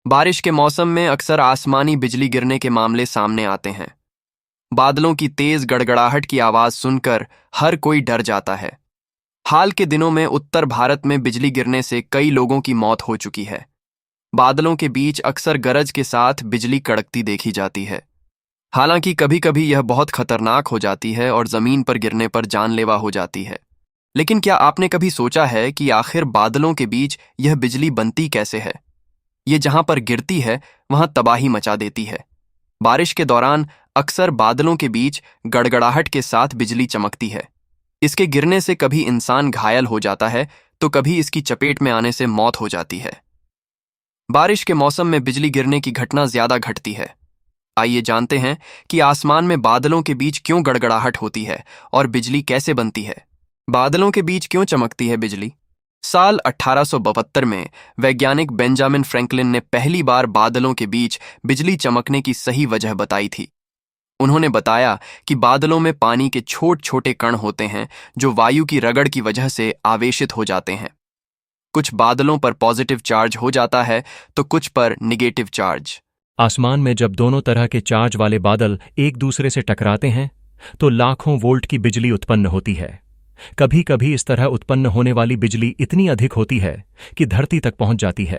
बारिश के मौसम में अक्सर आसमानी बिजली गिरने के मामले सामने आते हैं। बादलों की तेज गड़गड़ाहट की आवाज सुनकर हर कोई डर जाता है। हाल के दिनों में उत्तर भारत में बिजली गिरने से कई लोगों की मौत हो चुकी है। बादलों के बीच अक्सर गरज के साथ बिजली कड़कती देखी जाती है। हालांकि कभी कभी यह बहुत खतरनाक हो जाती है और जमीन पर गिरने पर जानलेवा हो जाती है। लेकिन क्या आपने कभी सोचा है कि आखिर बादलों के बीच यह बिजली बनती कैसे है? ये जहां पर गिरती है वहां तबाही मचा देती है। बारिश के दौरान अक्सर बादलों के बीच गड़गड़ाहट के साथ बिजली चमकती है। इसके गिरने से कभी इंसान घायल हो जाता है तो कभी इसकी चपेट में आने से मौत हो जाती है। बारिश के मौसम में बिजली गिरने की घटना ज्यादा घटती है। आइए जानते हैं कि आसमान में बादलों के बीच क्यों गड़गड़ाहट होती है और बिजली कैसे बनती है। बादलों के बीच क्यों चमकती है बिजली? साल 1872 में वैज्ञानिक बेंजामिन फ्रैंकलिन ने पहली बार बादलों के बीच बिजली चमकने की सही वजह बताई थी। उन्होंने बताया कि बादलों में पानी के छोटे छोटे कण होते हैं जो वायु की रगड़ की वजह से आवेशित हो जाते हैं। कुछ बादलों पर पॉजिटिव चार्ज हो जाता है तो कुछ पर निगेटिव चार्ज। आसमान में जब दोनों तरह के चार्ज वाले बादल एक दूसरे से टकराते हैं तो लाखों वोल्ट की बिजली उत्पन्न होती है। कभी कभी इस तरह उत्पन्न होने वाली बिजली इतनी अधिक होती है कि धरती तक पहुंच जाती है।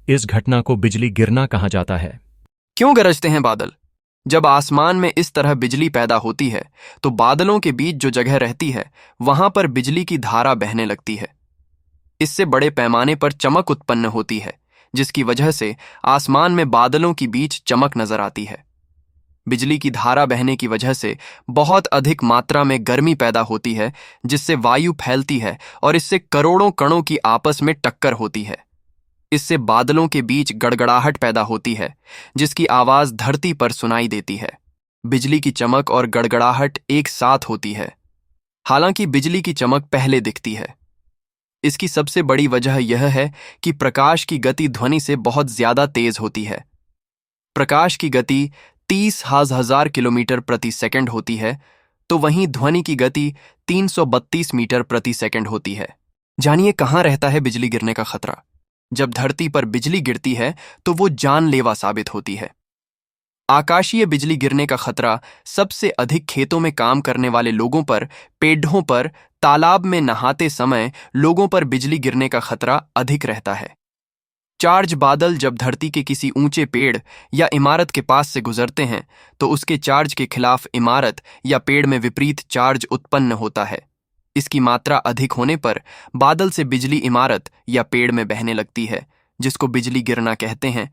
इस घटना को बिजली गिरना कहा जाता है। क्यों गरजते हैं बादल? जब आसमान में इस तरह बिजली पैदा होती है तो बादलों के बीच जो जगह रहती है वहां पर बिजली की धारा बहने लगती है। इससे बड़े पैमाने पर चमक उत्पन्न होती है, जिसकी वजह से आसमान में बादलों के बीच चमक नजर आती है। बिजली की धारा बहने की वजह से बहुत अधिक मात्रा में गर्मी पैदा होती है, जिससे वायु फैलती है और इससे करोड़ों कणों की आपस में टक्कर होती है। इससे बादलों के बीच गड़गड़ाहट पैदा होती है, जिसकी आवाज धरती पर सुनाई देती है। बिजली की चमक और गड़गड़ाहट एक साथ होती है। हालांकि बिजली की चमक पहले दिखती है। इसकी सबसे बड़ी वजह यह है कि प्रकाश की गति ध्वनि से बहुत ज्यादा तेज होती है। प्रकाश की गति 30,000 किलोमीटर प्रति सेकंड होती है, तो वहीं ध्वनि की गति 332 मीटर प्रति सेकंड होती है। जानिए कहाँ रहता है बिजली गिरने का खतरा? जब धरती पर बिजली गिरती है तो वो जानलेवा साबित होती है। आकाशीय बिजली गिरने का खतरा सबसे अधिक खेतों में काम करने वाले लोगों पर, पेड़ों पर, तालाब में नहाते समय लोगों पर बिजली गिरने का खतरा अधिक रहता है। चार्ज बादल जब धरती के किसी ऊंचे पेड़ या इमारत के पास से गुजरते हैं तो उसके चार्ज के खिलाफ इमारत या पेड़ में विपरीत चार्ज उत्पन्न होता है। इसकी मात्रा अधिक होने पर बादल से बिजली इमारत या पेड़ में बहने लगती है, जिसको बिजली गिरना कहते हैं।